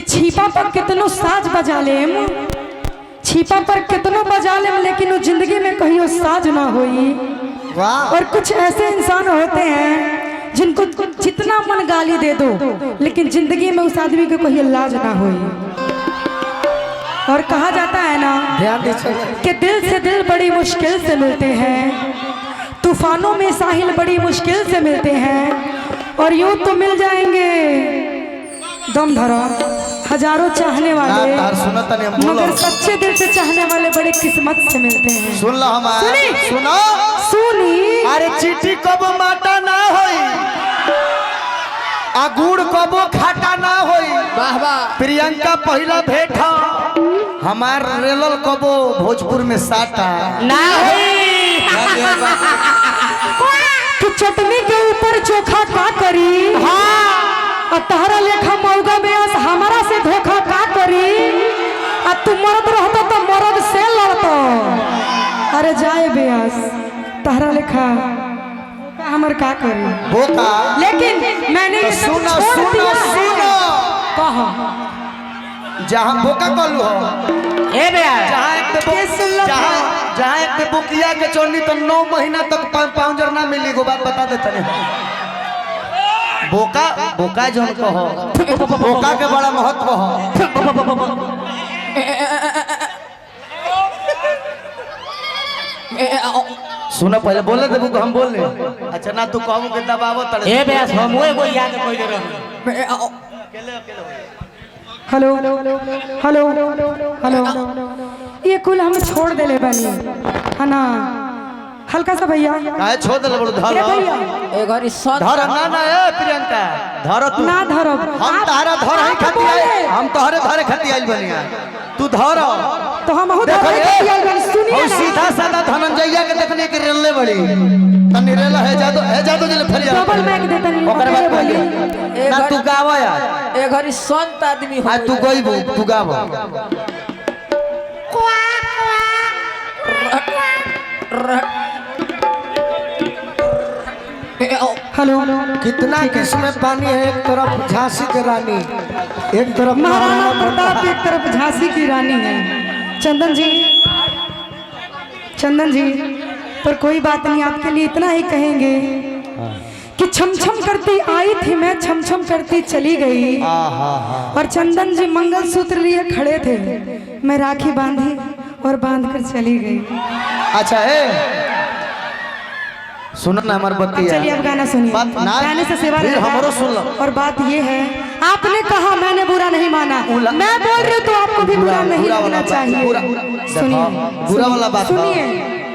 छिपा पर कितनो साज बजा लेम, छिपा पर कितनो बजा लेम, लेकिन वो जिंदगी में कहीं वो साज ना होई। और कुछ ऐसे इंसान होते हैं जिनको जितना मन गाली दे दो, लेकिन जिंदगी में उस आदमी को कोई लाज ना होई। और कहा जाता है ना कि दिल से दिल बड़ी मुश्किल से मिलते हैं, तूफानों में साहिल बड़ी मुश्किल से मिलते हैं, और यूं तो मिल जाएंगे दम धरा हजारों चाहने वाले, मगर सच्चे दिल से चाहने वाले बड़ी किस्मत से मिलते हैं। सुन लो हमारे, सुनो सुनी। अरे चिट्ठी कबो माटा ना होई, गुड़ कबो खाटा ना होई। वाह वाह। प्रियंका पहला भेंट हमार रेलल कबो भोजपुर में साटा ना होई। कि चटनी के ऊपर चोखा का करी, हाँ, तहरा लेखा मौगा ब्यास हमारा से धोखा का करी, तू मरद रहता तो मरद से लड़तो। अरे जाए ब्यास तहरा लेखा हमर का करी बोका। लेकिन मैंने तो सुनो सुनो सुनो, कहा जहाँ बोका कलू हो, ए बे जहाँ एक पे बुकिया के चोनी तो 9 महीना तक पाउंजर ना मिली। गो बात बता देते हैं, बोका बोका जो कहो, बोका के बड़ा महत्व हो। सुनो पहले बोले देबू को हम बोल ले। अच्छा ना तू कहबू के दबावो तड़े। ए बे हम वो याद कोई दे रहो। हेलो हेलो हेलो, ये कुल हम छोड़ दे ले बनी है ना, हल्का सा भैया काहे छोड़ दे बड़ो धर भैया ए घरी सत धर ना ना ए प्रियंका धर तू ना धरो, हम तारा धर ही खाती है, हम तोहरे धरे खाती आइल बनिया, तू धर तो हम हो देखो सुनिए और सीधा साधा धनंजया के देखने के रेले बड़ी तनी रेला है जादू जले फरिया डबल मैक देता नहीं ओकर बाद बोली ना तू गावा यार। ए घरी संत आदमी हो। आज तू गईबू तू गावा। हेलो, कितना किस्म पानी है, एक तरफ झांसी की रानी, एक तरफ महाराणा प्रताप, एक तरफ झांसी की रानी है। चंदन जी, चंदन जी, पर कोई बात नहीं, आपके लिए इतना ही कहेंगे कि छम छम करती आई थी मैं, छम छम करती चली गई, और चंदन जी मंगलसूत्र लिए खड़े थे, मैं राखी बांधी और बांध कर चली गई। अच्छा है, सुनो ना हमार बत्ती। चलिए अब गाना सुनिए, गाने से सेवा हमरो सुन लो। और बात ये है, आपने कहा मैंने बुरा नहीं माना, मैं बोल रही हूँ तो आपको भी बुरा नहीं लगना चाहिए। सुनिए, बुरा वाला बात सुनिए,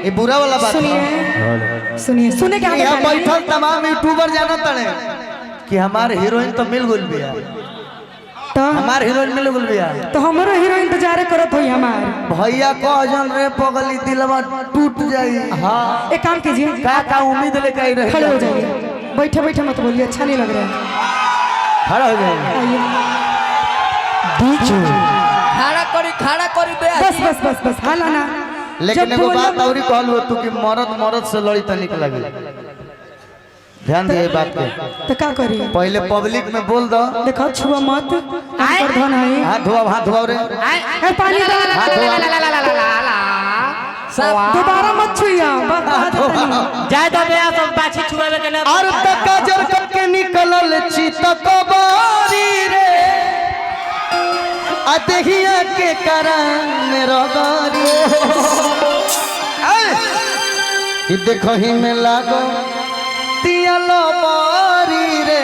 ये बुरा वाला बात सुनिए, सुनिए, सुने क्या यहाँ बैठल तमाम यूट्यूबर जाना तड़े कि हमारे हीरोइन तो मिल गुल बिया, तो हमार हीरोइन मिल गुल बिया, तो हमारो हीरो इंतजार करत होई हमार। भैया कह जन रे पगली दिलवा टूट जाई। हाँ एक काम कीजिए, का उम्मीद लेके आई रहे, खड़े हो जाइए, बैठे बैठे मत बोलिए, अच्छा नहीं लग रहा है। खड़ा हो जाइए, खड़ा करी बे। बस बस बस बस हाला ना। लेकिन एगो बात और कहल हो तू कि मरद से लड़ी तनिक लगी, ध्यान दे बात पे। तो क्या करी, पहले पब्लिक में बोल दो, देखो छुआ मत, धन है, हाथ धोआ रे, पानी हाथ धोआ, दोबारा मत छुइया, जाय दो बे सब बाछी छुआवे के ना। और तक जर करके निकलल चित कबारी रे, अदहिया के करन में रगारी, ई देखो ही में लागो तियालो बारी रे,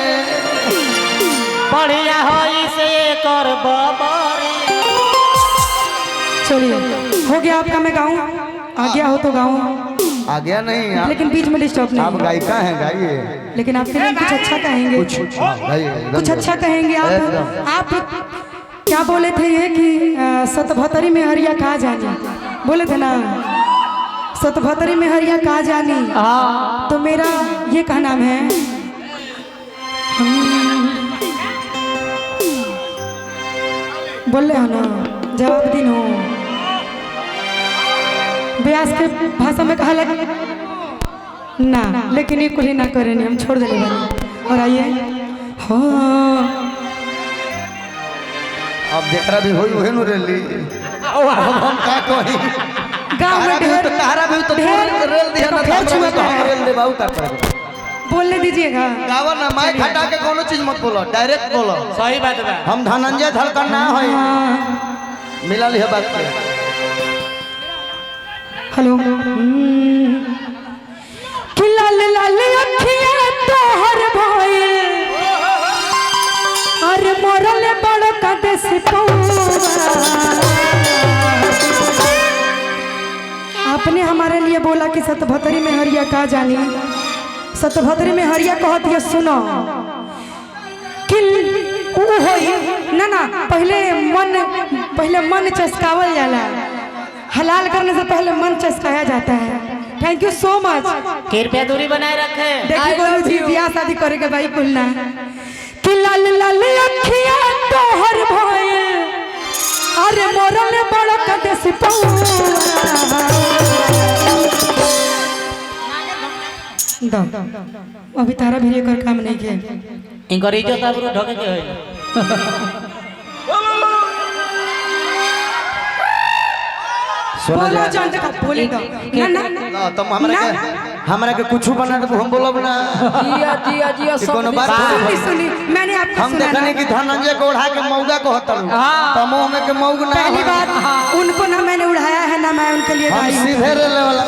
बढ़िया होई से कर बाबारी। चलिए हो गया आपका, मैं गाऊं, आ गया हो तो गाऊं, आ गया नहीं आप, लेकिन बीच में डिस्टर्ब नहीं। आप गायिका हैं, गाइए, लेकिन आपके लिए कुछ अच्छा कहेंगे, कुछ अच्छा कहेंगे आप क्या बोले थे ये कि सतभतरी में हरिया कहा जानी, बोले थे ना, सतभतरी में हरिया कहा जानी। तो मेरा ये क्या नाम है, बोल रहे हो ना, जवाब दिन हो, ब्यास के भाषा में कहा लगे ना, लेकिन ये कुछ ना करे नहीं, हम छोड़ देने वाले। और आइए, हाँ जेकरा भी होई ओहे नु रेली अब हम का कही गाँव में ढेर तारा भी तो ढेर- रेल दिया ना ढेर हमरा भी छुआ तो हम है। रेल देबाऊ का करे बोलने दीजिएगा। गावा ना माइक हटा के कोनो चीज मत बोलो डायरेक्ट बोलो सही बात बा। हम धनंजय धड़कन ना होई हाँ। मिला लिया बात के हेलो कि लाल लाल अखियां तोहर भइल अरे मरल बड़ कदे से आपने हमारे लिए बोला कि सतभतरी में हरिया का जानी सतभतरी में हरिया कहत ये सुनो कि ऊ होई ना ना पहले मन चस्कावल जाला हलाल करने से पहले मन चस्काया जाता है। Thank you so much. कृपया दूरी बनाए रखें। देखिए बोलू जी ब्याह शादी करे के भाई कुलना कि लाल लाल अखियां तोहर भइल अरे मोरल बड़ कदे से अभी तारा भी कर काम नहीं के इनकर इज्जत आबरू ढके के होई। सुना बोलो जा जान तक बोले दो ना ना ना तुम हमरा के कुछ बना दे हम बोलब ना जिया जिया जिया कि सब कोनो बात सुनी सुनी मैंने आपको हम सुना देखने ना। की धनंजय को उड़ा के मौगा को हतलू तमो में के मौग ना पहली बात उनको ना मैंने उड़ाया है ना मैं उनके लिए हम गाई हूं। सीधे रेले वाला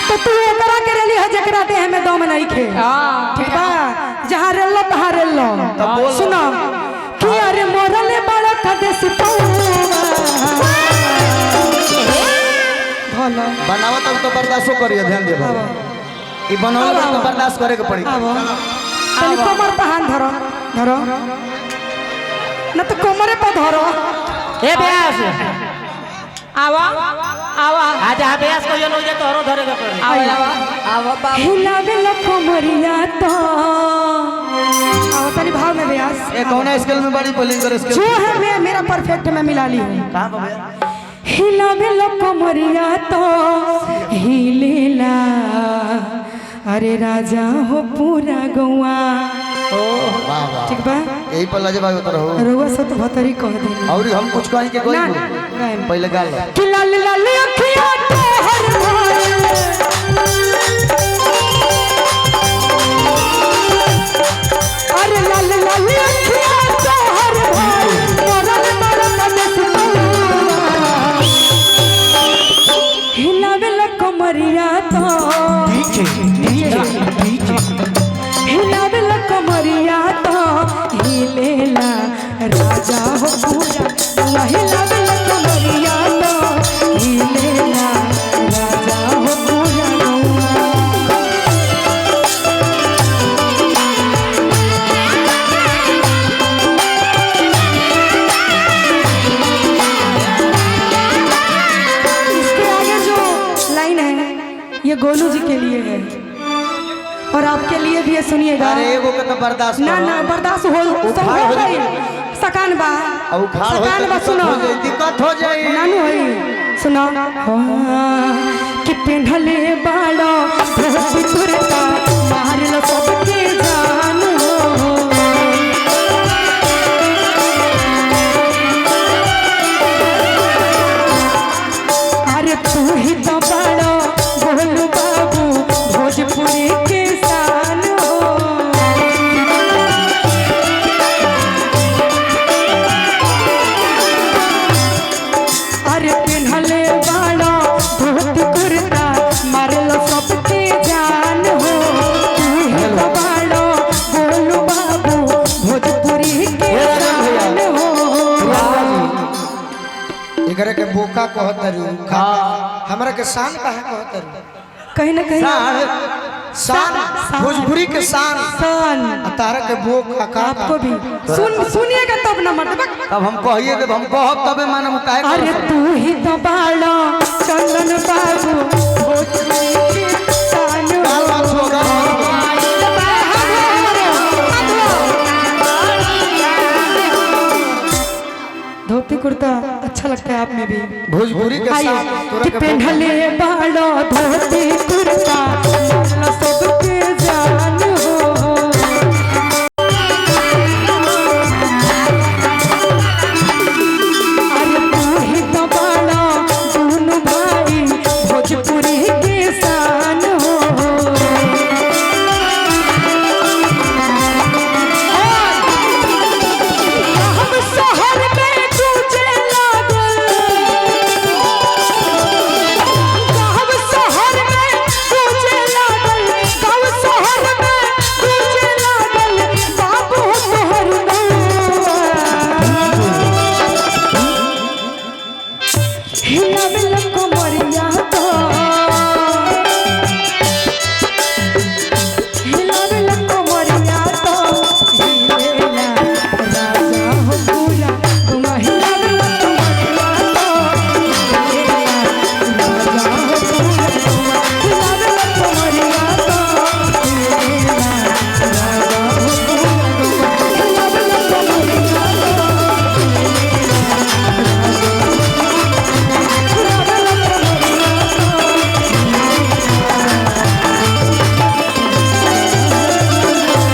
तो तू एकरा के रेली है जकरा देह में दम नहीं खे ठीक बा जहां रेलो तहां रेलो तब बोलो। सुनो कि अरे मोरले बड़ा कदेस भला बनावा तब तो बर्दाश्तो करिए ध्यान दे बाबा ई बनावा तो बर्दाश्त करे के पड़ी अब तनी कमर पे हाथ धरो धरो ना तो कमरे पे धरो ए ब्यास आवा आवा आज आ ब्यास को जनो जे तोरो धरे के पड़ी। आवा आवा बाबू हिलावे लखो मरिया तो आओ तनी भाव में ब्यास ये कौन स्केल में बड़ी बोलिंग करे स्केल जो है मैं मेरा परफेक्ट मैं मिला ली हूँ कहां बाबा हिलावे लखो मरिया तो हिलेला अरे राजा हो पूरा गौआ वाह वाह ठीक बा यही पर लाजवाब उतर हो रोवा सत भतरी कह दे और हम कुछ कहीं के कोई ना ना गायब। पहले गाल कि लाल लाल अखियां तोहर भइल अरे लाल लाल अखियां तोहर भइल मोरल बड़ कदस हिलावे कमरिया तो हिलावे कमरिया तो हिलेला राजा हो पूरा हिलावे कमरिया तो हिलेला राजा हो पूरा इसके आगे जो लाइन है ये गोलू जी के लिए है और आपके लिए भी ये सुनिएगा। अरे एगो के तो बर्दाश्त ना करो। ना बर्दाश्त हो सब उखाड़ हो हो गई सकान बा और खाड़ हो सकान बा तो सुनो दिक्कत हो जाई नानू होई सुनो कि पेन्हले बाड़ो धोती कुर्ता मारलो सबके जान हो अरे तू ही तो बाड़ो बोलू बाबू भोजपुरी के शान हो अरे पिन्हले बाड़ो धोती कुर्ता मारलो सबके जान हो तू ही तो बाड़ो बोलू बाबू भोजपुरी के शान हो एकरे के बोका कहतरू हमरा के शान काहे कहतरू कहीं ना कहीं शान भोजपुरी के शान शान तारा के बोका का आपको भी सुनिएगा तब ना मत तब हम कहिए कि हम कहब तबे मानम काहे अरे तू ही तो बाड़ो चंदन बाबू भोजपुरी के शान गाल हो बात होगा धोती कुर्ता अच्छा लगता है आप में भी भोजपुरी के शान आइए तोरा कि के पेन्हले बाड़ो धोती कुर्ता